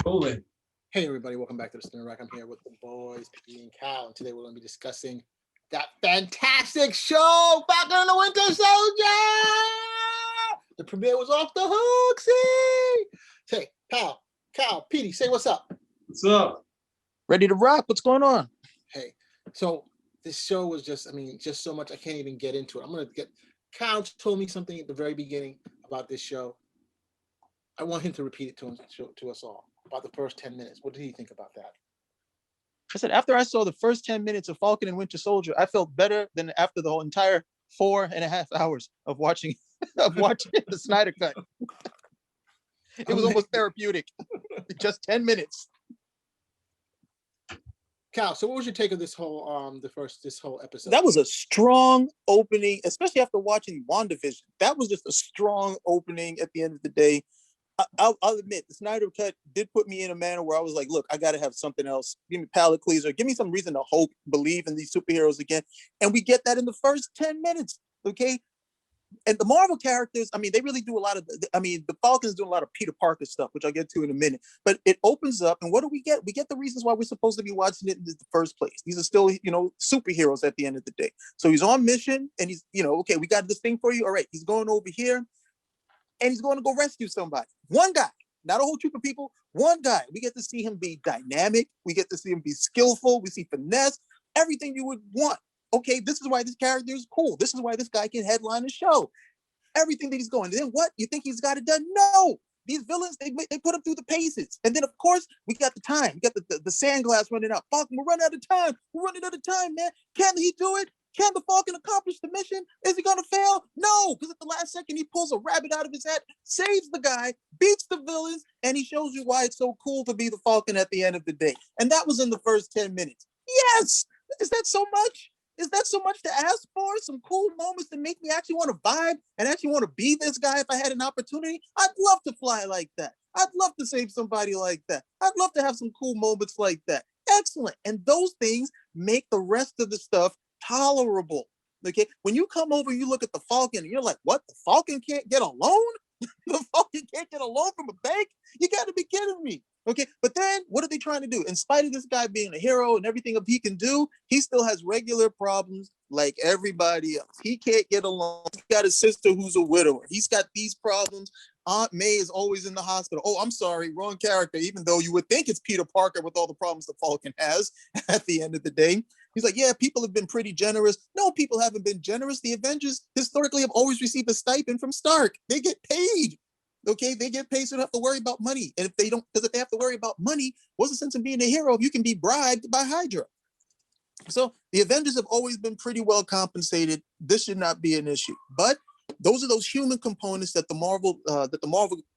Rolling. Hey everybody, welcome back to the Spinner Rack. I'm here with the boys, P and Cal, and today we're going to be discussing that fantastic show, Falcon and the Winter Soldier! The premiere was off the hook, see? Hey, Cal, Petey, say what's up. What's up? Ready to rock. What's going on? Hey, so this show was just so much, I can't even get into it. Cal told me something at the very beginning about this show. I want him to repeat it to us all about the first 10 minutes. What did he think about that? I said, after I saw the first 10 minutes of Falcon and Winter Soldier, I felt better than after the whole entire 4.5 hours of watching the Snyder Cut. It was almost therapeutic. Just 10 minutes. Cal, so what was your take of this whole this whole episode? That was a strong opening, especially after watching WandaVision. That was just a strong opening at the end of the day. I'll admit, the Snyder Cut did put me in a manner where I was like, look, I got to have something else. Give me palate pleaser. Give me some reason to hope, believe in these superheroes again. And we get that in the first 10 minutes, okay? And the Marvel characters, they really do a lot of, the Falcon's doing a lot of Peter Parker stuff, which I'll get to in a minute. But it opens up, and what do we get? We get the reasons why we're supposed to be watching it in the first place. These are still, superheroes at the end of the day. So he's on mission, and he's, okay, we got this thing for you. All right, he's going over here, and he's going to go rescue somebody. One guy, not a whole troop of people, one guy. We get to see him be dynamic. We get to see him be skillful. We see finesse, everything you would want. Okay, this is why this character is cool. This is why this guy can headline a show. Everything that he's going. Then what? You think he's got it done? No. These villains, they put him through the paces. And then, of course, we got the time. We got the sand glass running out. Falcon, we're running out of time. We're running out of time, man. Can he do it? Can the Falcon accomplish the mission? Is he going to fail? No, because at the last second, he pulls a rabbit out of his hat, saves the guy, beats the villains, and he shows you why it's so cool to be the Falcon at the end of the day. And that was in the first 10 minutes. Yes! Is that so much? Is that so much to ask for? Some cool moments that make me actually want to vibe and actually want to be this guy if I had an opportunity? I'd love to fly like that. I'd love to save somebody like that. I'd love to have some cool moments like that. Excellent. And those things make the rest of the stuff tolerable. Okay, when you come over, you look at the Falcon, and you're like, "What? The Falcon can't get a loan? The Falcon can't get a loan from a bank? You got to be kidding me!" Okay, but then what are they trying to do? In spite of this guy being a hero and everything he can do, he still has regular problems like everybody else. He can't get along. He's got a sister who's a widower. He's got these problems. Aunt May is always in the hospital. Oh, I'm sorry, wrong character, even though you would think it's Peter Parker with all the problems the Falcon has at the end of the day. He's like, yeah, people have been pretty generous. No, people haven't been generous. The Avengers historically have always received a stipend from Stark. They get paid. Okay, they get paid, so they don't have to worry about money. And if they don't, because if they have to worry about money, what's the sense of being a hero if you can be bribed by Hydra? So the Avengers have always been pretty well compensated. This should not be an issue. But those are those human components that the Marvel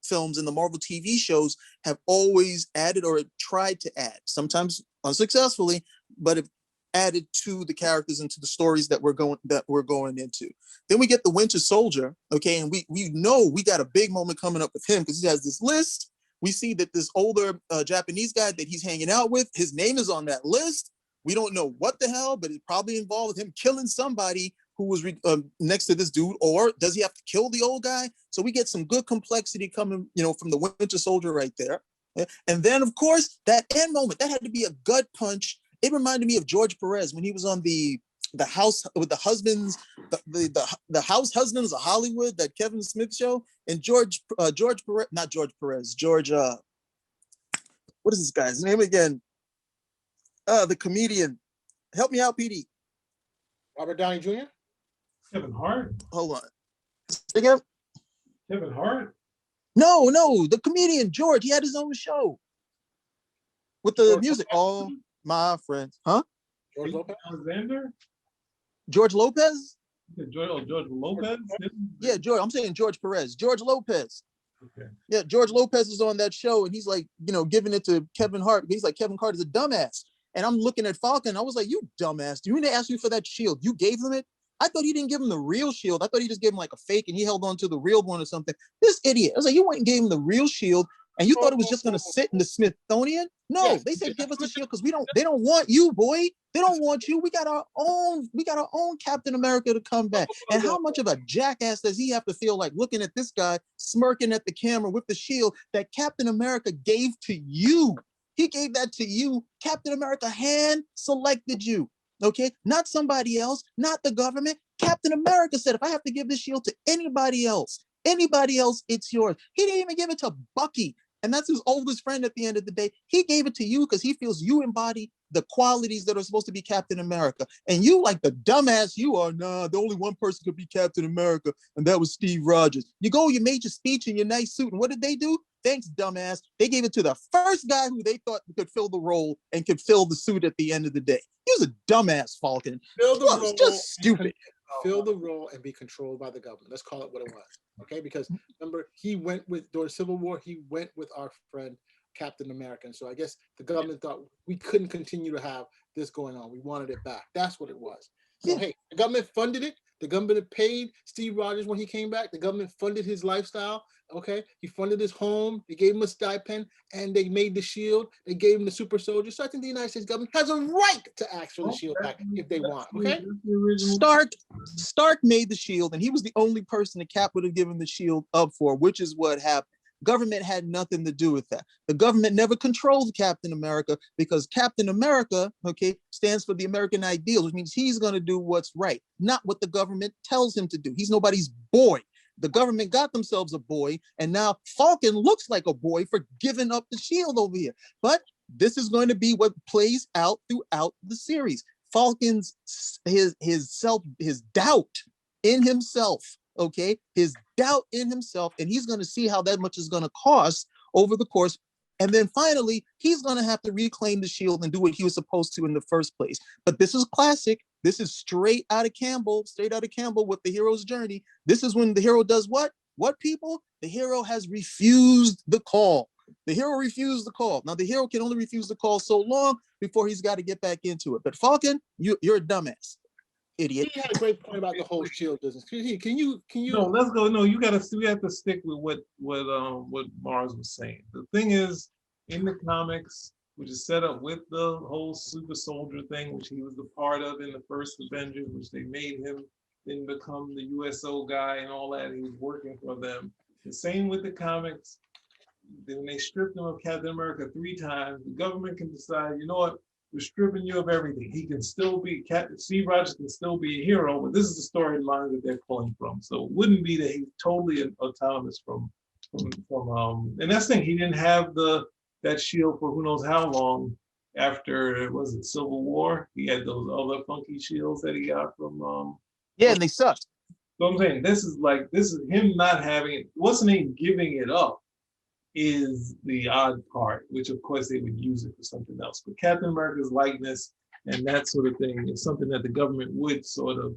films and the Marvel TV shows have always added or tried to add, sometimes unsuccessfully, but have added to the characters and to the stories that we're going into. Then we get the Winter Soldier, okay, and we know we got a big moment coming up with him because he has this list. We see that this older Japanese guy that he's hanging out with, his name is on that list. We don't know what the hell, but it probably involved him killing somebody who was next to this dude, or does he have to kill the old guy? So we get some good complexity coming, from the Winter Soldier right there. And then, of course, that end moment, that had to be a gut punch. It reminded me of George Perez when he was on the house with the husbands, the house husbands of Hollywood, that Kevin Smith show. And George Perez, not George Perez, George, what is this guy's name again? The comedian. Help me out, PD. Robert Downey Jr.? Kevin Hart? Hold on. Again? Kevin Hart? No, the comedian George. He had his own show with the music. Oh, my friends, huh? George Lopez? Alexander? George Lopez? George Lopez? Yeah, George. I'm saying George Perez. George Lopez. Okay. Yeah, George Lopez is on that show, and he's like, giving it to Kevin Hart. He's like, Kevin Hart is a dumbass. And I'm looking at Falcon. I was like, you dumbass. Do you need to ask you for that shield? You gave him it? I thought he didn't give him the real shield. I thought he just gave him like a fake and he held on to the real one or something. This idiot. I was like, you went and gave him the real shield. And you thought it was just gonna sit in the Smithsonian? No, Yes. they said give us the shield because they don't want you, boy. They don't want you. We got our own Captain America to come back. And how much of a jackass does he have to feel like looking at this guy smirking at the camera with the shield that Captain America gave to you? He gave that to you. Captain America hand selected you. Okay, not somebody else, not the government. Captain America said, if I have to give this shield to anybody else, it's yours. He didn't even give it to Bucky. And that's his oldest friend at the end of the day. He gave it to you because he feels you embody the qualities that are supposed to be Captain America. And you, like the dumbass you are, nah, the only one person could be Captain America, and that was Steve Rogers. You made your speech in your nice suit, and what did they do? Thanks, dumbass. They gave it to the first guy who they thought could fill the role and could fill the suit at the end of the day. He was a dumbass, Falcon. Fill the role, just stupid. Fill the role and be controlled by the government. Let's call it what it was. Okay, because remember, during the Civil War, he went with our friend Captain America. And so I guess the government thought we couldn't continue to have this going on. We wanted it back. That's what it was. So hey, the government funded it. The government paid Steve Rogers when he came back. The government funded his lifestyle. Okay, he funded his home. They gave him a stipend, and they made the shield. They gave him the super soldier. So I think the United States government has a right to ask for the shield back if they want. Okay. Stark made the shield, and he was the only person the Cap would have given the shield up for, which is what happened. Government had nothing to do with that. The government never controlled Captain America because Captain America, okay, stands for the American ideals, which means he's going to do what's right, not what the government tells him to do. He's nobody's boy. The government got themselves a boy, and now Falcon looks like a boy for giving up the shield over here. But this is going to be what plays out throughout the series. Falcon's his doubt in himself, okay, his doubt in himself, and he's going to see how that much is going to cost over the course. And then finally, he's going to have to reclaim the shield and do what he was supposed to in the first place. But this is classic. This is straight out of Campbell with the hero's journey. This is when the hero does what? What, people? The hero has refused the call. The hero refused the call. Now, the hero can only refuse the call so long before he's got to get back into it. But Falcon, you're a dumbass. Idiot. He had a great point about the whole shield business. Can you? No, let's go. No, we have to stick with what Mars was saying. The thing is, in the comics, which is set up with the whole super soldier thing, which he was a part of in the first Avengers, which they made him then become the USO guy and all that. He was working for them. The same with the comics. When they stripped him of Captain America 3 times, the government can decide, you know what? We're stripping you of everything. He can still be Steve Rogers can still be a hero, but this is the storyline that they're pulling from. So it wouldn't be that he's totally autonomous from and that's the thing. He didn't have that shield for who knows how long after Civil War. He had those other funky shields that he got from and they sucked. So I'm saying this is him not having it. Wasn't he giving it up? Is the odd part, which of course they would use it for something else. But Captain America's likeness and that sort of thing is something that the government would sort of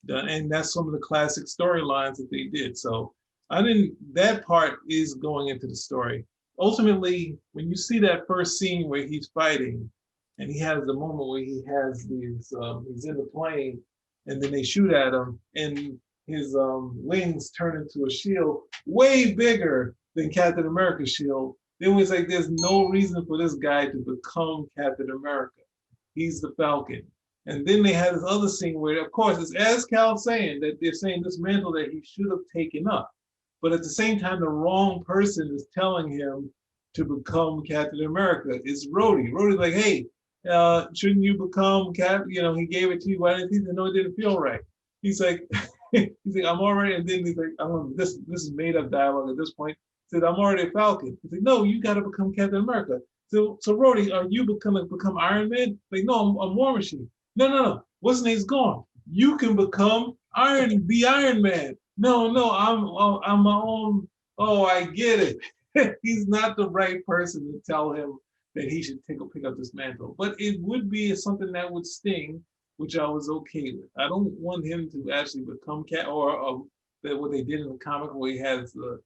done, and that's some of the classic storylines that they did. So that part is going into the story. Ultimately, when you see that first scene where he's fighting, and he has the moment where he has these, he's in the plane, and then they shoot at him, and his wings turn into a shield way bigger than Captain America's shield. It was like there's no reason for this guy to become Captain America. He's the Falcon. And then they had this other scene where, of course, it's as Cal's saying, that they're saying this mantle that he should have taken up. But at the same time, the wrong person is telling him to become Captain America. It's Rhodey. Rhodey's like, hey, shouldn't you become Cap? You know, he gave it to you. Why didn't he? No, it didn't feel right. He's like, I'm already, and then he's like, this is made up dialogue at this point. Said, I'm already a Falcon. He's like, no, you got to become Captain America. So Rhodey, are you become Iron Man? Like, no, I'm War Machine. No. What's his name's gone. You can become Iron Man. No, I'm my own. Oh, I get it. He's not the right person to tell him that he should pick up this mantle. But it would be something that would sting, which I was okay with. I don't want him to actually become what they did in the comic where he has the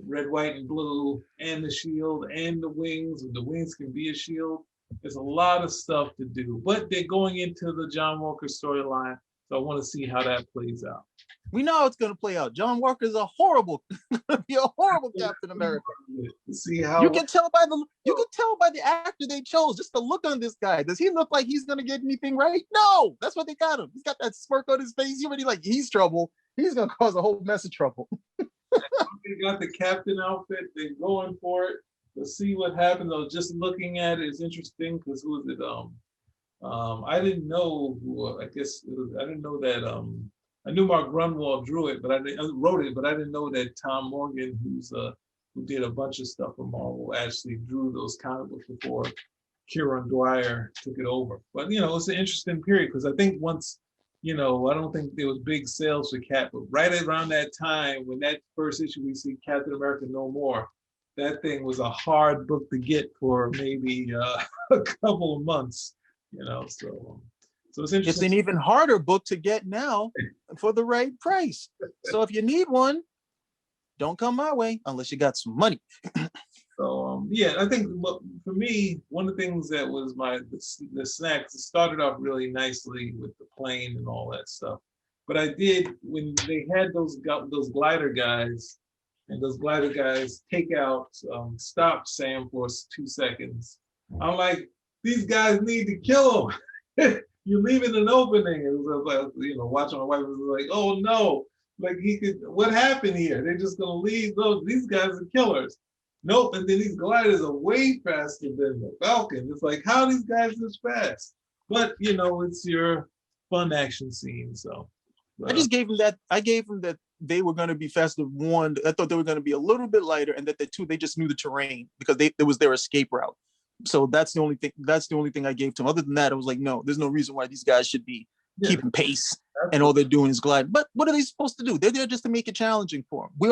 red, white, and blue, and the shield, and the wings. And the wings can be a shield. There's a lot of stuff to do, but they're going into the John Walker storyline, so I want to see how that plays out. We know how it's going to play out. John Walker is a horrible, be a horrible Captain America. See how You can tell by the actor they chose. Just the look on this guy. Does he look like he's going to get anything right? No, that's what they got him. He's got that smirk on his face. You already like he's trouble. He's going to cause a whole mess of trouble. they got the captain outfit. They're going for it. Let's see what happens. I was just looking at it. It's interesting because who was it? I didn't know who. I guess I didn't know that. I knew Mark Grunwald drew it, but I wrote it, but I didn't know that Tom Morgan, who did a bunch of stuff for Marvel, actually drew those comic books before Kieran Dwyer took it over. But it's an interesting period because I think once, I don't think there was big sales for Cap, but right around that time when that first issue we see Captain America No More, that thing was a hard book to get for maybe a couple of months, So it's interesting. It's an even harder book to get now for the right price. So if you need one, don't come my way unless you got some money. So I think for me, one of the things that was the snacks, it started off really nicely with the plane and all that stuff. But I did, when they had those glider guys, and those glider guys stop Sam for 2 seconds. I'm like, these guys need to kill him. You're leaving an opening. It was like, watching my wife was like, oh no, like what happened here? They're just gonna leave these guys are killers. Nope, and then these gliders are way faster than the Falcon. It's like, how are these guys this fast? But it's your fun action scene. So I just gave them that. I gave them that they were going to be faster. One, I thought they were going to be a little bit lighter, and that they just knew the terrain because it was their escape route. So that's the only thing. That's the only thing I gave to them. Other than that, I was like, no, there's no reason why these guys should be keeping pace, and all they're doing is gliding. But what are they supposed to do? They're there just to make it challenging for them.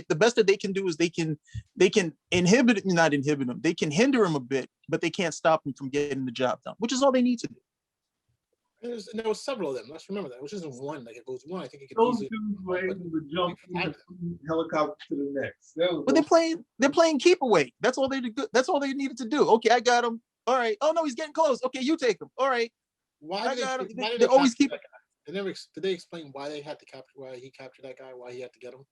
The best that they can do is they can not inhibit them. They can hinder them a bit, but they can't stop them from getting the job done, which is all they need to do. And there was several of them. Let's remember that. It was just one. Like if it was one, I think it could those easily. dudes were able to jump from the helicopter to the next. But they're playing keep away. That's all they did. That's all they needed to do. Okay, I got him. All right. Oh no, he's getting close. Okay, you take him. All right. Why did they always keep. Did they explain why they had to capture? Why he captured that guy? Why he had to get him?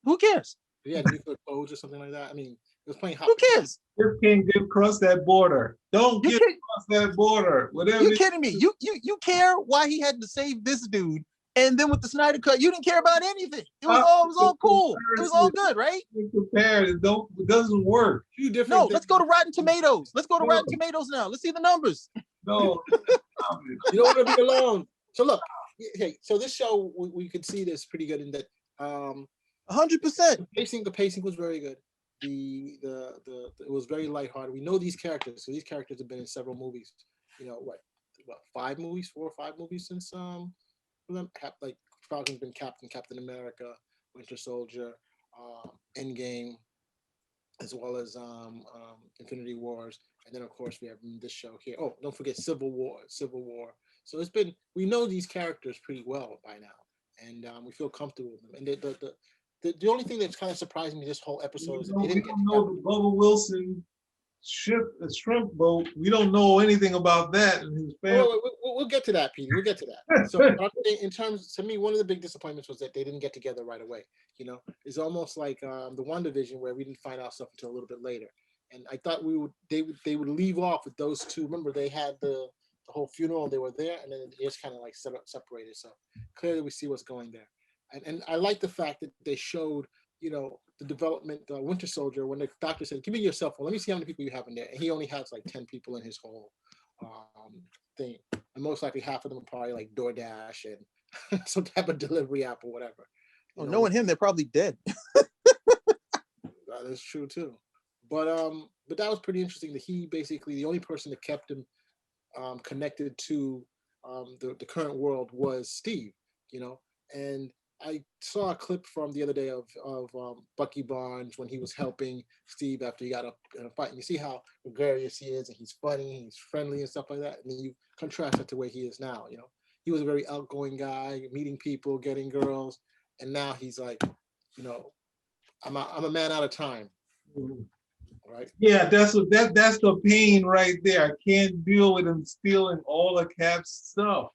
Who cares? Yeah, nuclear codes or something like that. I mean, it was playing. Who cares? Just can't get across that border. Don't get across that border. Whatever. You kidding me? You care why he had to save this dude, and then with the Snyder Cut, you didn't care about anything. It was all cool. It was all good, right? Compared, it doesn't work. No, let's go to Rotten Tomatoes. Let's go to Rotten Tomatoes now. Let's see the numbers. No, you don't want to be alone. So look, hey, so this show we could see this pretty good in that. 100%. The pacing was very good. It was very lighthearted. We know these characters, so these characters have been in several movies. What 5 movies, 4 or 5 movies since like Falcon's been Captain America, Winter Soldier, Endgame, as well as Infinity Wars, and then of course we have this show here. Oh, don't forget Civil War. So we know these characters pretty well by now, and we feel comfortable with them. And the only thing that's kind of surprised me this whole episode is that we don't know the Bubba Wilson shrimp boat. We don't know anything about that and his family. We'll get to that, Peter. We'll get to that. So in terms, to me, one of the big disappointments was that they didn't get together right away. It's almost like the WandaVision where we didn't find out stuff until a little bit later. And I thought they would leave off with those two. Remember, they had the whole funeral and they were there, and then it just kind of like separated. So clearly we see what's going there. And I like the fact that they showed, the development, Winter Soldier, when the doctor said, give me your cell phone, let me see how many people you have in there. And he only has like 10 people in his whole thing. And most likely half of them are probably like DoorDash and some type of delivery app or whatever. Knowing him, they're probably dead. That is true too. But that was pretty interesting that he basically, the only person that kept him connected to the current world was Steve, and I saw a clip from the other day of Bucky Barnes when he was helping Steve after he got up in a fight. And you see how gregarious he is, and he's funny, he's friendly, and stuff like that. And then you contrast that to where he is now. He was a very outgoing guy, meeting people, getting girls, and now he's like, I'm a man out of time. Right? Yeah, that's the pain right there. I can't deal with him stealing all of Cap's stuff.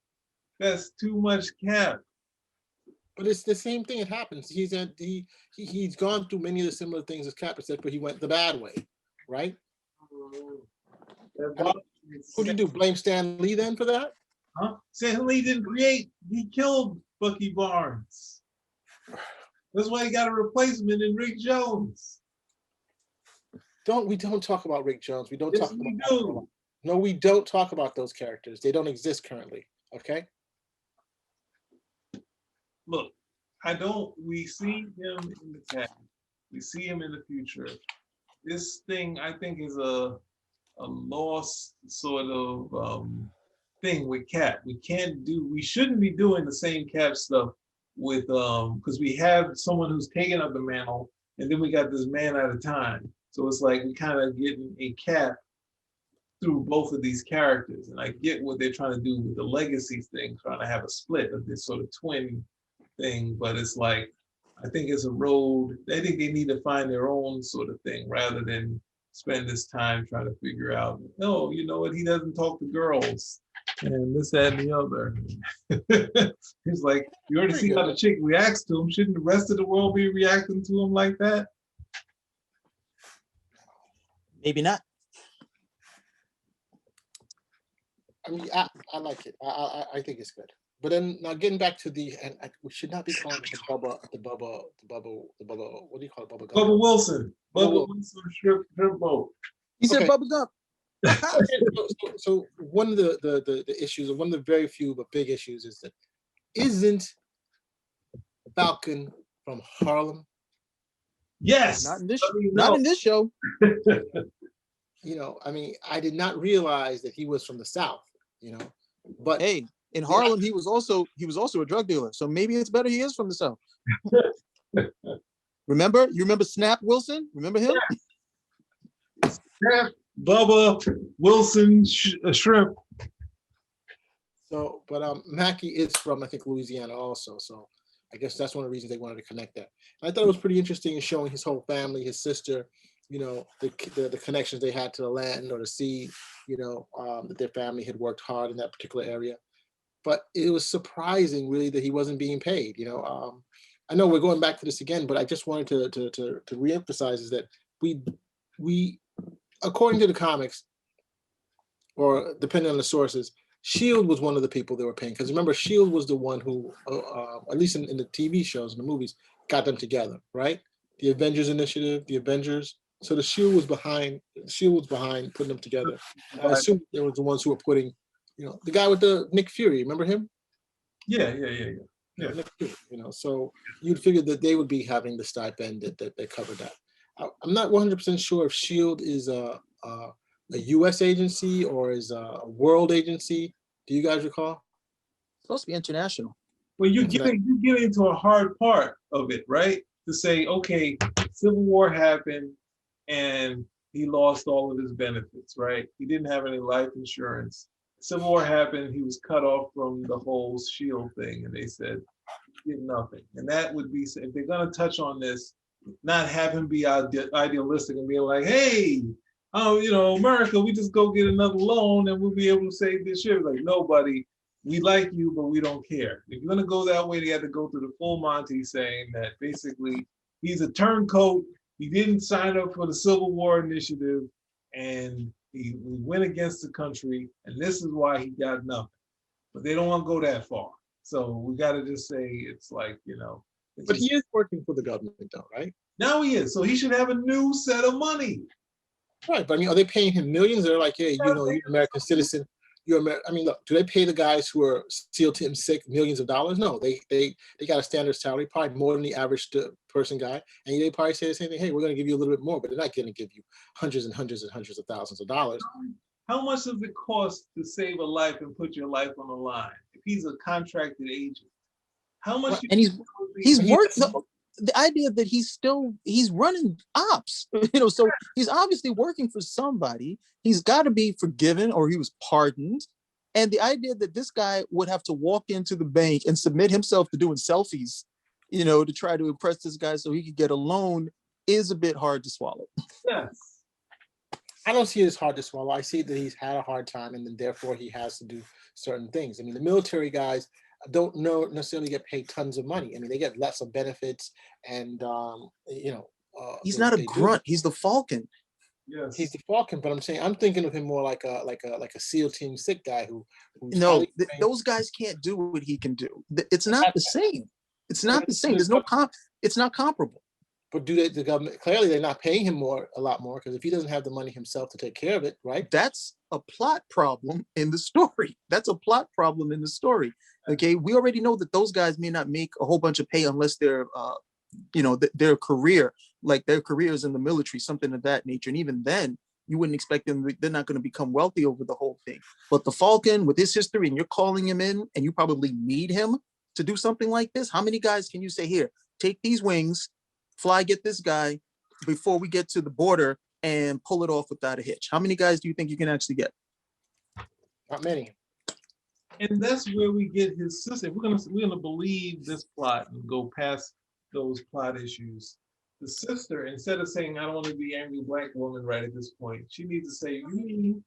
That's too much Cap. But it's the same thing. It happens. He's gone through many of the similar things as Cap said, but he went the bad way, right? Who do you do? Blame Stan Lee then for that? Huh? Stan Lee didn't create. He killed Bucky Barnes. That's why he got a replacement in Rick Jones. We don't talk about Rick Jones. We don't Yes, talk we about. do. No, we don't talk about those characters. They don't exist currently. Okay. Look, we see him in the past. We see him in the future. This thing, I think, is a lost sort of thing with Cap. We shouldn't be doing the same Cap stuff with, because we have someone who's taking up the mantle, and then we got this man at a time. So it's like we kind of getting a Cap through both of these characters. And I get what they're trying to do with the legacy thing, trying to have a split of this sort of twin thing, but it's like, I think it's a road. I think they need to find their own sort of thing rather than spend this time trying to figure out, no, you know what, he doesn't talk to girls and this, that, and the other. He's like, you already see how the chick reacts to him. Shouldn't the rest of the world be reacting to him like that? Maybe not. I mean, I like it. I think it's good. But then now getting back to we should not be calling it the Bubba. What do you call it? Bubba Gump? Bubba Wilson. Bubba Wilson shrimp boat. He said Okay. Bubba Gump. So one of the issues, or one of the very few but big issues, is that isn't Falcon from Harlem? Yes. Not in this. Not in this show. You know, I mean, I did not realize that he was from the South. You know, but hey, in Harlem, he was also a drug dealer. So maybe it's better he is from the South. Remember? You remember Snap Wilson? Remember him? Snap, Bubba Wilson, shrimp. So, but Mackie is from, I think, Louisiana also. So I guess that's one of the reasons they wanted to connect that. And I thought it was pretty interesting in showing his whole family, his sister, you know, the connections they had to the land or the sea, you know, that their family had worked hard in that particular area. But it was surprising, really, that he wasn't being paid. You know, I know we're going back to this again, but I just wanted to reemphasize is that we, according to the comics, or depending on the sources, Shield was one of the people they were paying. Because remember, Shield was the one who, at least in the TV shows and the movies, got them together, right? The Avengers Initiative, the Avengers. So the Shield was behind putting them together. I assume they were the ones who were putting, you know, the guy with the Nick Fury. Remember him? Yeah. Nick Fury, you know, so you'd figure that they would be having the stipend that covered that. I'm not 100% sure if Shield is a U.S. agency or is a world agency. Do you guys recall? It's supposed to be international. Well, you get into a hard part of it, right? To say, okay, Civil War happened and he lost all of his benefits, right? He didn't have any life insurance. Civil War happened, he was cut off from the whole Shield thing, and they said, get nothing. And that would be, if they're gonna touch on this, not have him be idealistic and be like, hey, you know, America, we just go get another loan and we'll be able to save this shit. Like, nobody, we like you, but we don't care. If you're gonna go that way, they had to go through the full Monty saying that basically he's a turncoat. He didn't sign up for the Civil War Initiative, and he went against the country, and this is why he got nothing. But they don't want to go that far. So we got to just say it's like, you know. But he is working for the government, though, right? Now he is. So he should have a new set of money. Right, but I mean, are they paying him millions? They're like, hey, you know, you're an American citizen. I mean, look, do they pay the guys who are SEAL Team 6 millions of dollars? No, they got a standard salary, probably more than the average person guy. And they probably say the same thing, hey, we're going to give you a little bit more, but they're not going to give you hundreds and hundreds and hundreds of thousands of dollars. How much does it cost to save a life and put your life on the line? If he's a contracted agent, how much? And he's worked. The idea that he's running ops, you know, so he's obviously working for somebody. He's got to be forgiven or he was pardoned. And the idea that this guy would have to walk into the bank and submit himself to doing selfies, you know, to try to impress this guy so he could get a loan is a bit hard to swallow. Yes. I don't see it as hard to swallow. I see that he's had a hard time and then therefore he has to do certain things. I mean, the military guys, don't know necessarily get paid tons of money. I mean, they get lots of benefits, and He's not a they do. grunt. He's the Falcon. Yes. He's the Falcon, but I'm thinking of him more like a SEAL Team Sick guy who's No, highly trained. those guys can't do what he can do. It's not the same. It's not the same. There's no It's not comparable. But the government, clearly they're not paying him a lot more, because if he doesn't have the money himself to take care of it, right? That's a plot problem in the story. That's a plot problem in the story. Okay, we already know that those guys may not make a whole bunch of pay unless they're, their career, like their careers in the military, something of that nature. And even then, you wouldn't expect them. They're not going to become wealthy over the whole thing. But the Falcon, with his history, and you're calling him in, and you probably need him to do something like this. How many guys can you say, here, take these wings, fly, get this guy before we get to the border and pull it off without a hitch? How many guys do you think you can actually get? Not many. And that's where we get his sister. We're gonna believe this plot and go past those plot issues. The sister, instead of saying, I don't want to be angry black woman right at this point, she needs to say, you need to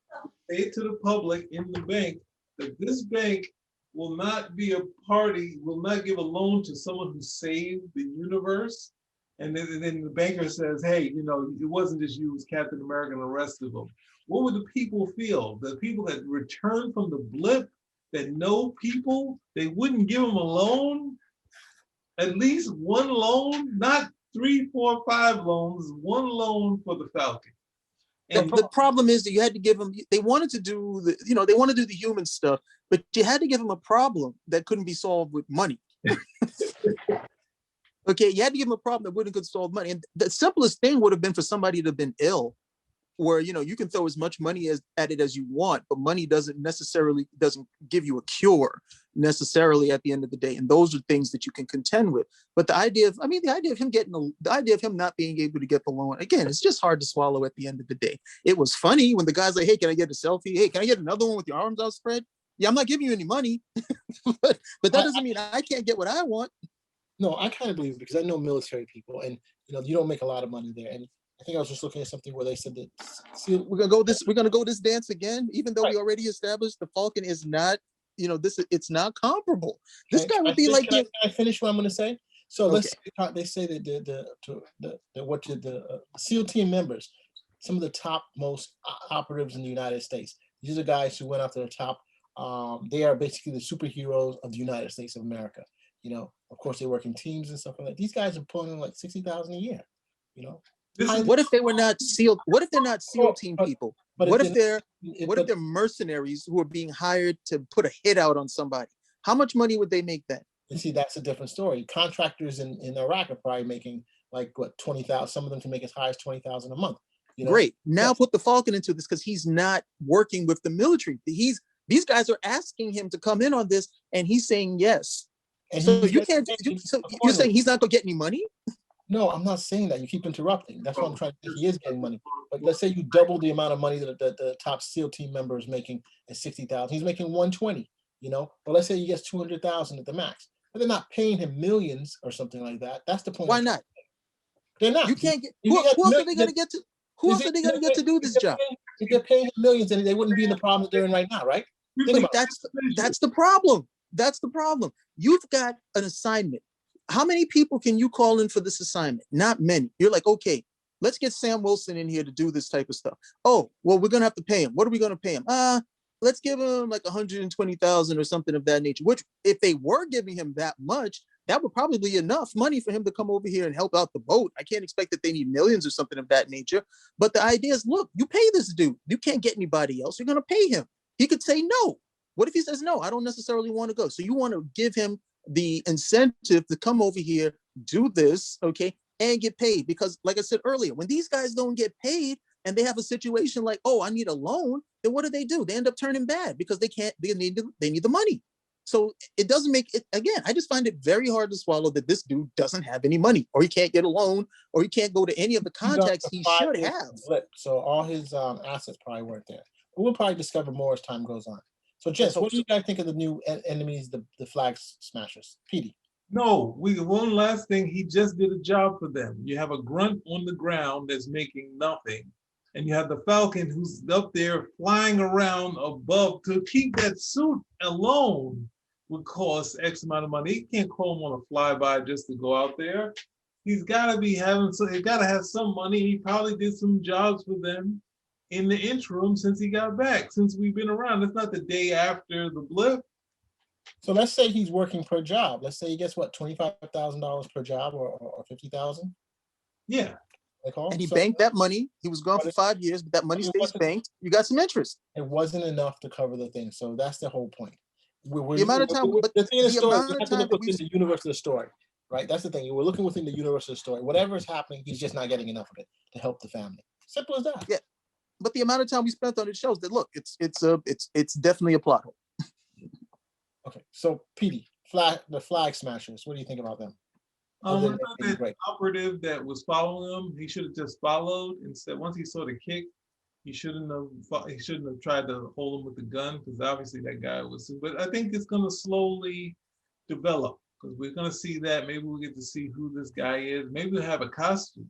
say it to the public in the bank that this bank will not be a party, will not give a loan to someone who saved the universe. And then the banker says, hey, it wasn't just you, it was Captain America and the rest of them. What would the people feel? The people that returned from the blip, that know people, they wouldn't give them a loan? At least one loan, not 3, 4, 5 loans, one loan for the Falcon. And the problem is that you had to give them, they wanted to do the human stuff, but you had to give them a problem that couldn't be solved with money. Okay, you had to give them a problem that wouldn't could solve money. And the simplest thing would have been for somebody to have been ill, where you can throw as much money at it as you want, but money doesn't give you a cure necessarily at the end of the day. And those are things that you can contend with. But the idea of him not being able to get the loan, again, it's just hard to swallow at the end of the day. It was funny when the guy's like, hey, can I get a selfie? Hey, can I get another one with your arms outspread? Yeah, I'm not giving you any money, but that doesn't mean I can't get what I want. No, I kind of believe it, because I know military people, and you don't make a lot of money there. And I think I was just looking at something where they said that we're gonna go this dance again, even though we already established the Falcon is not, it's not comparable. This guy would be like. Can I finish what I'm going to say? So let's. They say that the SEAL team members, some of the top most operatives in the United States. These are guys who went after the top. They are basically the superheroes of the United States of America. Of course, they work in teams and stuff like that. These guys are pulling in like $60,000 a year. What if they were not SEAL? What if they're not SEAL team people? What if they're mercenaries who are being hired to put a hit out on somebody? How much money would they make then? You see, that's a different story. Contractors in Iraq are probably making like what, 20,000. Some of them can make as high as 20,000 a month. Great. Now put the Falcon into this, because he's not working with the military. These guys are asking him to come in on this, and he's saying yes. And so you can't. So you're saying he's not going to get any money? No, I'm not saying that. You keep interrupting. That's what I'm trying to say. He is getting money. But let's say you double the amount of money that the top SEAL team member is making at 60,000. He's making 120. But let's say he gets 200,000 at the max. But they're not paying him millions or something like that. That's the point. Why not? They're not. You can't get. Who else are they going to get to? Who else are they going to get to do this job? If they're paying him millions, then they wouldn't be in the problem that they're in right now, right? That's the problem. That's the problem. You've got an assignment. How many people can you call in for this assignment? Not many. You're like, okay, let's get Sam Wilson in here to do this type of stuff. Oh, well, we're going to have to pay him. What are we going to pay him? Let's give him like 120,000 or something of that nature, which if they were giving him that much, that would probably be enough money for him to come over here and help out the boat. I can't expect that they need millions or something of that nature. But the idea is, look, you pay this dude. You can't get anybody else. You're going to pay him. He could say no. What if he says, no, I don't necessarily want to go? So you want to give him the incentive to come over here, do this, okay, and get paid. Because like I said earlier, when these guys don't get paid and they have a situation like, oh, I need a loan, then what do? They end up turning bad because they need the money. So it doesn't make it, again, I just find it very hard to swallow that this dude doesn't have any money, or he can't get a loan, or he can't go to any of the contacts he should have. So all his assets probably weren't there. But we'll probably discover more as time goes on. So, Jess, what do you guys think of the new enemies, the flag smashers? Petey. No, one last thing. He just did a job for them. You have a grunt on the ground that's making nothing, and you have the Falcon who's up there flying around above to keep that suit alone. would cost X amount of money. He can't call him on a flyby just to go out there. He's got to be having, so he got to have some money. He probably did some jobs for them in the interim since he got back, since we've been around. It's not the day after the blip. So let's say he's working per job. Let's say he gets what, $25,000 per job, or 50,000. Yeah. And he banked that money. He was gone for 5 years, but that money stays banked. You got some interest. It wasn't enough to cover the thing. So that's the whole point. The amount of time, but the thing of the the story, amount we of have to time look that within the universe of the story, right? That's the thing. We're looking within the universe of the story. Whatever is happening, he's just not getting enough of it to help the family. Simple as that. Yeah, but the amount of time we spent on it shows that look, it's definitely a plot hole. Okay, so Petey, the flag smashers. What do you think about them? I thought that operative that was following him, he should have just followed instead. Once he saw the kick, he shouldn't have tried to hold him with the gun, because obviously that guy was. But I think it's going to slowly develop, because we're going to see that. Maybe we'll get to see who this guy is. Maybe we'll have a costume.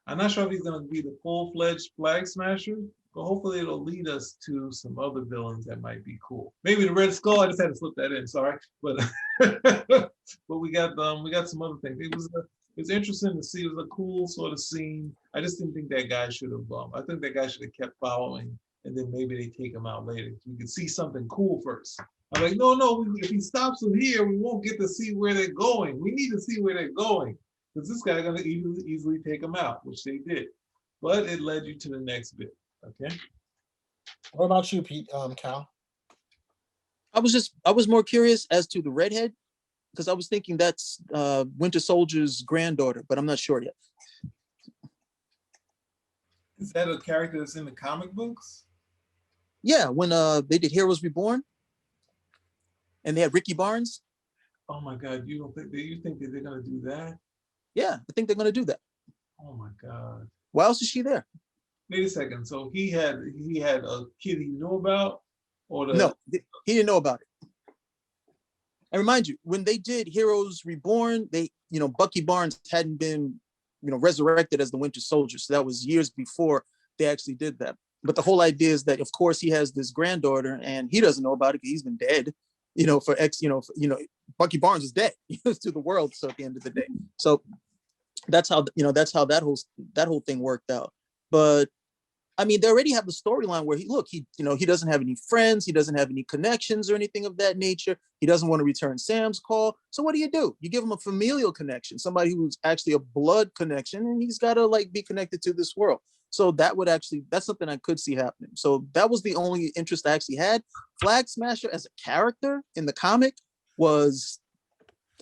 I'm not sure if he's going to be the full-fledged flag smasher, but hopefully it'll lead us to some other villains that might be cool. Maybe the Red Skull. I just had to slip that in. Sorry, but but we got some other things. It was interesting to see. It was a cool sort of scene. I just didn't think that guy should have. I think that guy should have kept following, and then maybe they take him out later. We could see something cool first. I'm like, no. If he stops them here, we won't get to see where they're going. We need to see where they're going, because this guy's gonna easily take them out, which they did. But it led you to the next bit. Okay. What about you, Pete? Cal? I was more curious as to the redhead, because I was thinking that's Winter Soldier's granddaughter, but I'm not sure yet. Is that a character that's in the comic books? Yeah, when they did Heroes Reborn, and they had Ricky Barnes. Oh my God! You think that they're gonna do that? Yeah, I think they're gonna do that. Oh my God! Why else is she there? Wait a second. So he had a kid he knew about, or No, he didn't know about it. And remind you, when they did Heroes Reborn, Bucky Barnes hadn't been, resurrected as the Winter Soldier. So that was years before they actually did that. But the whole idea is that, of course, he has this granddaughter, and he doesn't know about it because he's been dead. Bucky Barnes is dead to the world. So at the end of the day, so that's how that whole thing worked out. But I mean, they already have the storyline where he doesn't have any friends, he doesn't have any connections or anything of that nature. He doesn't want to return Sam's call. So what do? You give him a familial connection, somebody who's actually a blood connection, and he's got to be connected to this world. So that's something I could see happening. So that was the only interest I actually had. Flag Smasher as a character in the comic was,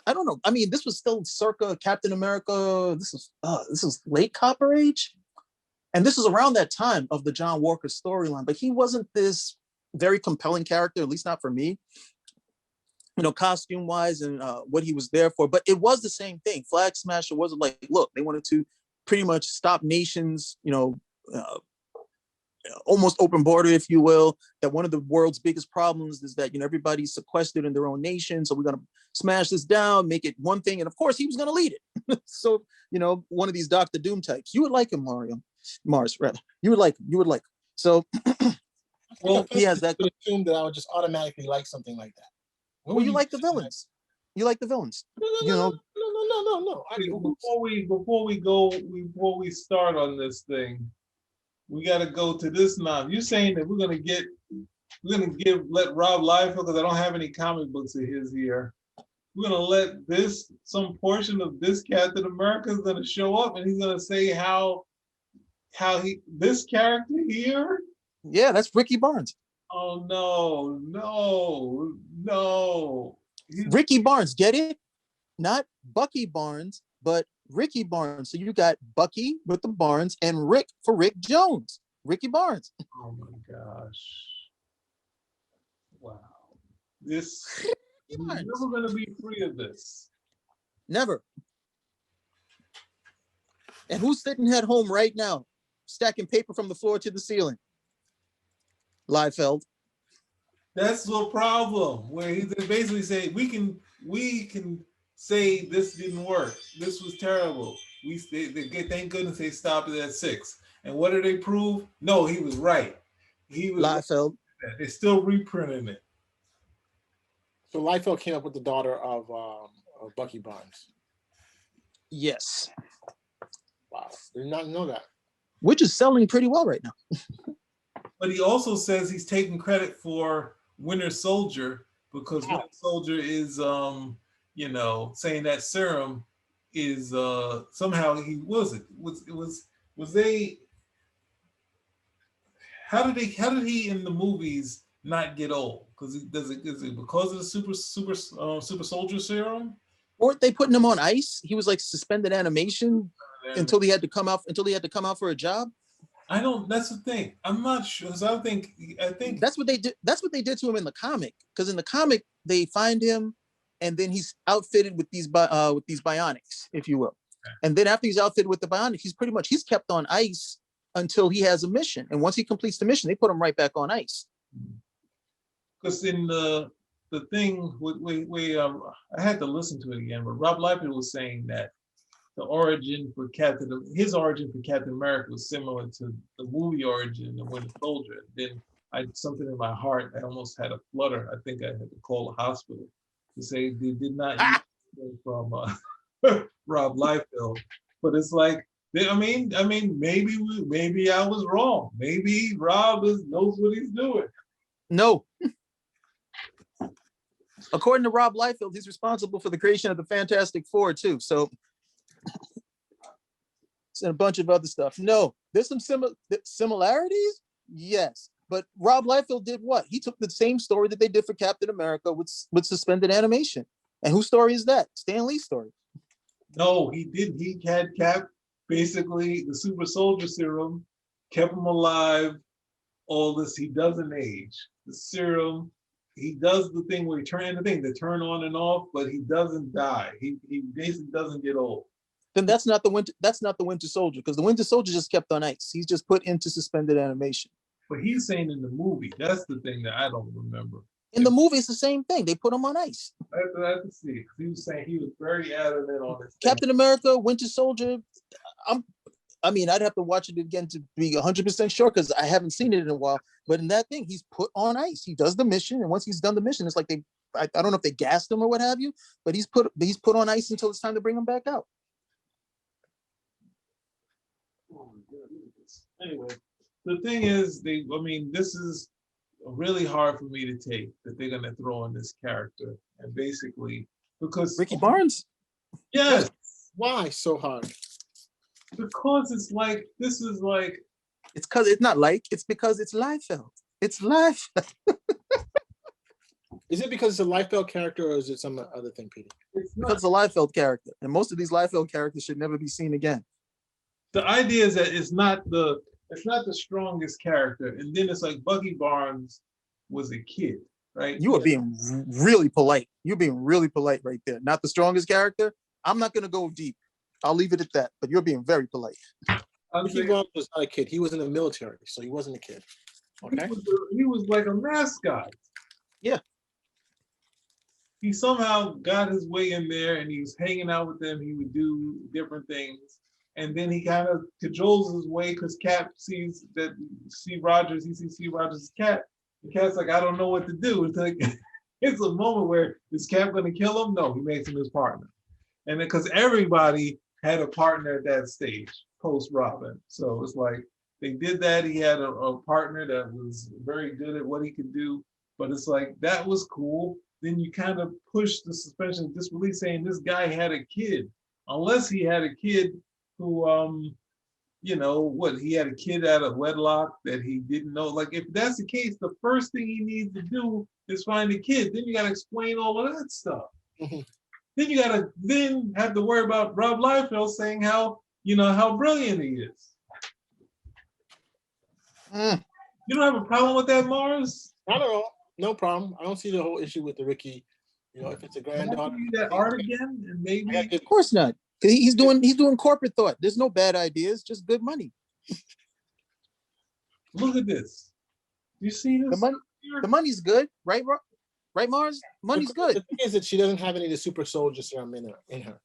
I don't know. I mean, this was still circa Captain America. This is late Copper Age. And this is around that time of the John Walker storyline, but he wasn't this very compelling character, at least not for me, costume wise and what he was there for. But it was the same thing. Flag Smasher wasn't look, they wanted to pretty much stop nations, almost open border, if you will, that one of the world's biggest problems is that, everybody's sequestered in their own nation. So we're going to smash this down, make it one thing. And of course he was going to lead it. So, one of these Dr. Doom types, you would like him, Mars, rather. You would like. So, well, he has that. Assume that I would just automatically like something like that. Well, you like the villains. You like the villains. No. Before we start on this thing, we got to go to this now. You're saying that we're gonna let Rob Liefeld, because I don't have any comic books of his here. We're gonna let some portion of this Captain America is gonna show up, and he's gonna say how this character here. Yeah, that's Ricky Barnes. Oh no. Ricky Barnes, get it? Not Bucky Barnes, but Ricky Barnes. So you got Bucky with the Barnes and Rick for Rick Jones. Ricky Barnes. Oh my gosh. Wow. This we're never gonna be free of this. Never. And who's sitting at home right now, stacking paper from the floor to the ceiling? Liefeld. That's the problem. Where he basically say we can say this didn't work. This was terrible. Thank goodness they stopped it at 6. And what did they prove? No, he was right. He was Liefeld. They're still reprinting it. So Liefeld came up with the daughter of Bucky Barnes. Yes, Wow, did not know that. which is selling pretty well right now. But he also says he's taking credit for Winter Soldier because Winter Soldier is, saying that serum is somehow he was they. How did he in the movies not get old? Because is it because of the super soldier serum? Or they putting him on ice. He was like suspended animation until he had to come out for a job. I don't. That's the thing. I'm not sure. I think That's what they did. That's what they did to him in the comic. Because in the comic, they find him, and then he's outfitted with these bionics, if you will. And then after he's outfitted with the bionics, he's kept on ice until he has a mission. And once he completes the mission, they put him right back on ice. because in the thing I had to listen to it again, but Rob Liefeld was saying that his origin for Captain America was similar to the movie origin of Winter Soldier. Then something in my heart, I almost had a flutter. I think I had to call the hospital to say they did not use it from Rob Liefeld. But it's like, I mean, maybe I was wrong. Maybe Rob knows what he's doing. No. According to Rob Liefeld, he's responsible for the creation of the Fantastic Four too. So, and a bunch of other stuff. No, there's some similarities. Yes, but Rob Liefeld did what? He took the same story that they did for Captain America with suspended animation. And whose story is that? Stan Lee's story. No, he didn't. He had Cap, basically the super soldier serum, kept him alive. All this, he doesn't age. The serum, he does the thing where he they turn on and off, but he doesn't die. He basically doesn't get old. Then that's not the Winter Soldier, because the Winter Soldier just kept on ice. He's just put into suspended animation. But he's saying in the movie, that's the thing that I don't remember. In the movie, it's the same thing. They put him on ice. I have to see. He was saying he was very adamant on this. Captain America, Winter Soldier. I'd have to watch it again to be 100% sure because I haven't seen it in a while. But in that thing, he's put on ice. He does the mission, and once he's done the mission, it's like I don't know if they gassed him or what have you, but he's put on ice until it's time to bring him back out. Oh my God. Anyway, the thing is, this is really hard for me to take that they're going to throw in this character, and basically because Ricky Barnes. Yes. Why so hard? Because it's because it's Liefeld. It's Liefeld. Is it because it's a Liefeld character, or is it some other thing, Peter? It's because it's a Liefeld character, and most of these Liefeld characters should never be seen again. The idea is that it's not the strongest character, and then it's like Bucky Barnes was a kid, right? You are being really polite. You're being really polite right there. Not the strongest character. I'm not going to go deep. I'll leave it at that. But you're being very polite. Bucky Barnes was not a kid. He was in the military, so he wasn't a kid. Okay. He was like a mascot. Yeah. He somehow got his way in there, and he was hanging out with them. He would do different things. And then he kind of cajoles his way because Cap sees Steve Rogers' cat. The cat's like, I don't know what to do. It's like, it's a moment where is Cap going to kill him? No, he makes him his partner. And then because everybody had a partner at that stage, post Robin. So it's like they did that. He had a partner that was very good at what he could do. But it's like, that was cool. Then you kind of push the suspension of disbelief saying this guy had a kid. Unless he had a kid who, he had a kid out of wedlock that he didn't know. Like, if that's the case, the first thing he needs to do is find a kid. Then you got to explain all of that stuff. Mm-hmm. Then you got to have to worry about Rob Liefeld saying how brilliant he is. You don't have a problem with that, Mars? Not at all. No problem. I don't see the whole issue with the Ricky. If it's a granddaughter. That art again, and maybe. Of course not. He's doing corporate thought. There's no bad ideas, just good money. Look at this. You see this? The money's good, right? Right, Mars? Money's good. The thing is that she doesn't have any of the super soldier serum in her,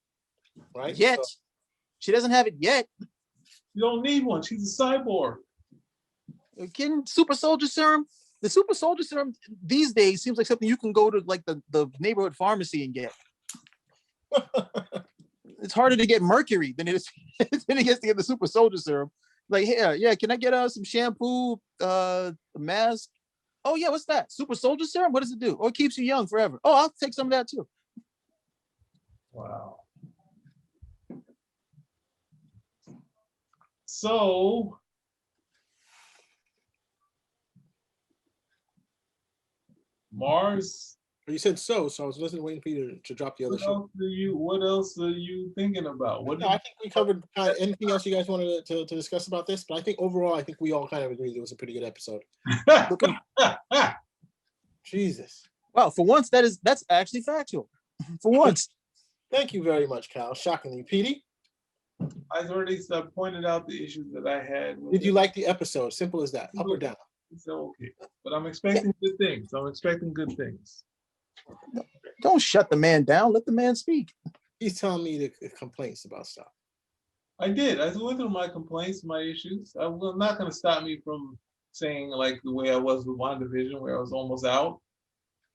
right? Yet. So, she doesn't have it yet. You don't need one. She's a cyborg. Are you kidding? Super soldier serum? The super soldier serum these days seems like something you can go to like the neighborhood pharmacy and get. It's harder to get mercury than it is than it gets to get the super soldier serum. Like, here, yeah, can I get some shampoo, a mask? Oh yeah, what's that? Super soldier serum? What does it do? Oh, it keeps you young forever. Oh, I'll take some of that too. Wow. So Mars, You said so I was listening, waiting for you to drop the other show. what else are you thinking about? What No, I think we covered anything else you guys wanted to discuss about this, but I think overall, I think we all kind of agreed it was a pretty good episode. Jesus. Wow, for once that's actually factual. For once. Thank you very much, Cal. Shockingly, Petey. I already pointed out the issues that I had. Did you like the episode? Simple as that. Up or down? It's okay, but I'm expecting good things. I'm expecting good things. Don't shut the man down. Let the man speak. He's telling me the complaints about stuff. I did. I went through my complaints, my issues. I'm not going to stop me from saying like the way I was with WandaVision, where I was almost out.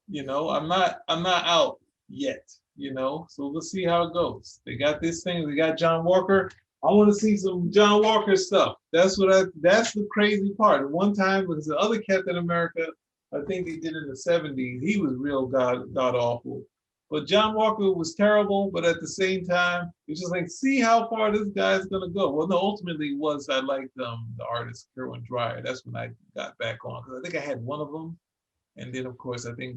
You know, I'm not out yet. You know, so let's see how it goes. They got this thing. They got John Walker. I want to see some John Walker stuff. That's the crazy part. One time, because the other Captain America, I think they did in the 70s, he was real god awful. But John Walker was terrible, but at the same time, it's just like, see how far this guy's gonna go. Well, no, ultimately it was I liked the artist Kerwin Dreyer. That's when I got back on, because I think I had one of them. And then of course I think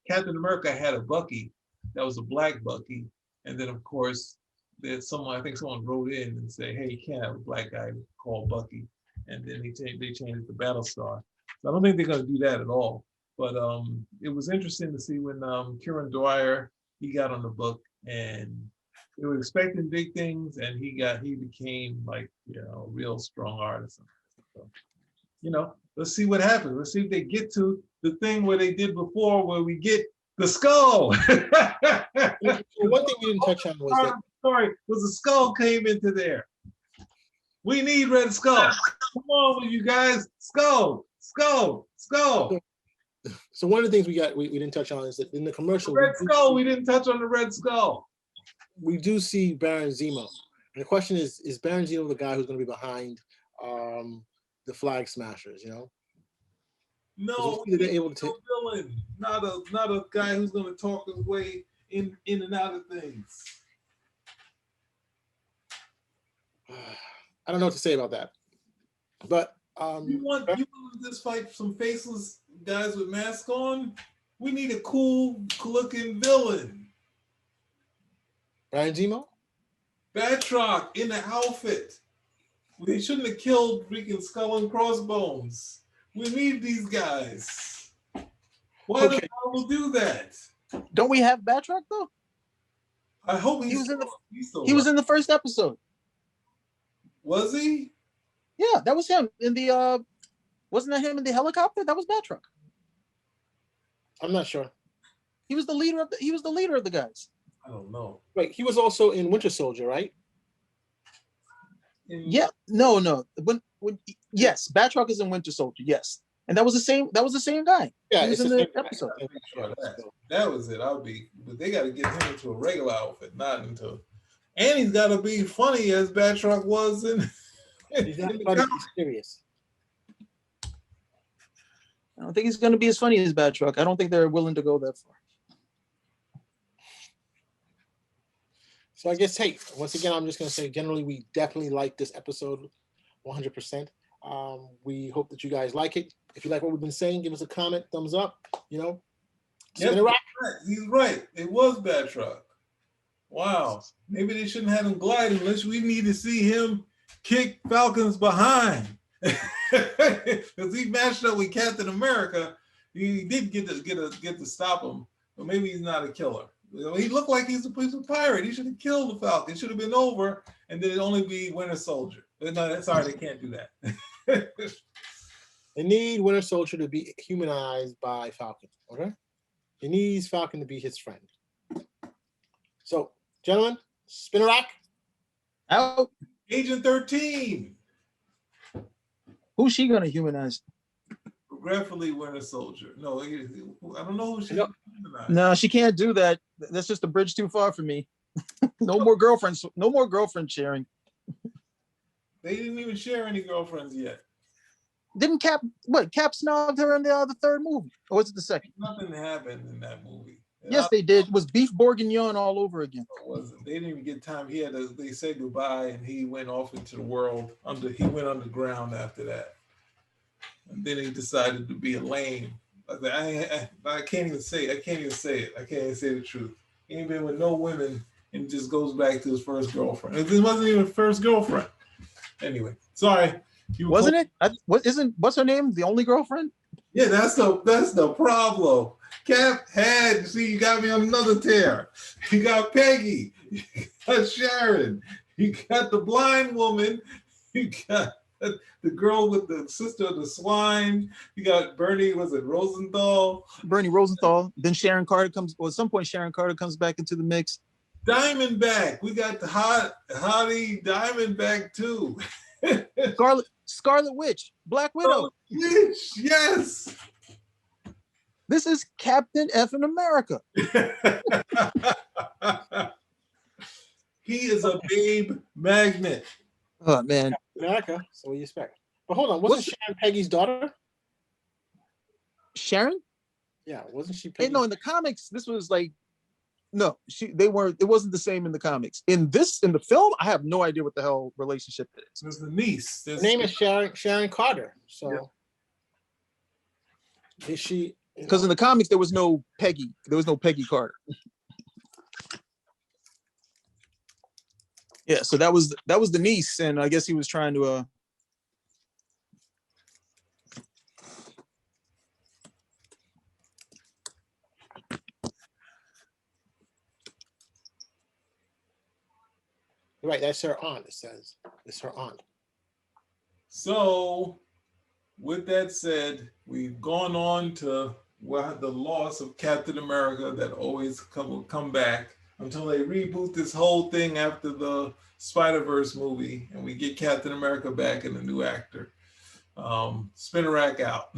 Captain America had a Bucky that was a black Bucky. And then of course there's someone, I think someone wrote in and said, hey, you can't have a black guy called Bucky. And then they changed it to Battlestar. So I don't think they're gonna do that at all. But it was interesting to see when Kieran Dwyer, he got on the book, and they were expecting big things, and he became like, you know, a real strong artist. So, you know, let's see what happens. Let's see if they get to the thing where they did before, where we get the skull. One thing we didn't touch on was the skull came into there. We need Red Skull. Come on, you guys. Skull. So one of the things we didn't touch on is that in the commercial, we didn't touch on the Red Skull. We do see Baron Zemo. And the question is Baron Zemo the guy who's going to be behind the Flag Smashers, you know? No, they're able to take villain, not a guy who's going to talk his way in and out of things. I don't know what to say about that. But you want to just fight some faceless guys with masks on? We need a cool looking villain. Baron Zemo? Batroc in the outfit. They shouldn't have killed freaking Skull and Crossbones. We need these guys. Why does Marvel do that? Don't we have Batroc though? I hope he was in the first episode. Was he? Yeah, that was him in the wasn't that him in the helicopter? That was Batroc. I'm not sure. He was the leader of the guys. I don't know. Wait, he was also in Winter Soldier, right? Yeah, no. When yes, Batroc is in Winter Soldier. Yes, and that was the same guy. Yeah, he was in the episode. That was it. But they got to get him into a regular outfit, not into. And he's got to be funny as Batroc was in. He's not funny. He's serious. I don't think he's going to be as funny as Batroc. I don't think they're willing to go that far. So I guess, hey, once again, I'm just going to say, generally, we definitely like this episode 100%. We hope that you guys like it. If you like what we've been saying, give us a comment, thumbs up, you know. Yep, he's right. It was Batroc. Wow. Maybe they shouldn't have him glide unless we need to see him kick Falcon's behind. Because he matched up with Captain America. He did get to stop him, but maybe he's not a killer. He looked like he's a pirate. He should have killed the Falcon. It should have been over, and then it'd only be Winter Soldier. But no, sorry, they can't do that. They need Winter Soldier to be humanized by Falcon. Okay, he needs Falcon to be his friend. So, gentlemen, spin a rack. Out. Agent 13. Who's she gonna humanize? regretfully Winter Soldier. No, I don't know who she. No. No, she can't do that. That's just a bridge too far for me. No more girlfriends. No more girlfriend sharing. They didn't even share any girlfriends yet. Didn't Cap snogged her in the third movie? Or was it the second? Nothing happened in that movie. Yes, they did. It was beef bourguignon all over again. It wasn't. They didn't even get time. They said goodbye, and he went off into the world. He went underground after that, and then he decided to be a lame. I can't even say. I can't even say it. I can't even say the truth. He ain't been with no women, and just goes back to his first girlfriend. It wasn't even first girlfriend. Anyway, sorry. Wasn't it? What's her name? The only girlfriend? Yeah, that's the problem. Cap had, see, you got me on another tear. You got Peggy, you got Sharon, you got the blind woman, you got the girl with the sister of the swine, you got Bernie Rosenthal. Bernie Rosenthal. Then Sharon Carter comes, or at some point Sharon Carter comes back into the mix. Diamondback, we got the hottie Diamondback too. Scarlet Witch, Black Widow. Witch, yes. This is Captain F in America. He is a babe magnet. Oh man, America. So what do you expect? But hold on, wasn't Sharon Peggy's daughter? Sharon? Yeah, wasn't she? Hey, no, in the comics, this was like, no, they weren't. It wasn't the same in the comics. In the film, I have no idea what the hell relationship it is. There's the niece. Her name is Sharon Carter. So is she? Because in the comics there was no Peggy. There was no Peggy Carter. Yeah, so that was the niece, and I guess he was trying to. Right, that's her aunt. It says it's her aunt. So, with that said, we've gone on to the loss of Captain America that always come back until they reboot this whole thing after the Spider-Verse movie, and we get Captain America back and a new actor. Spin a rack out.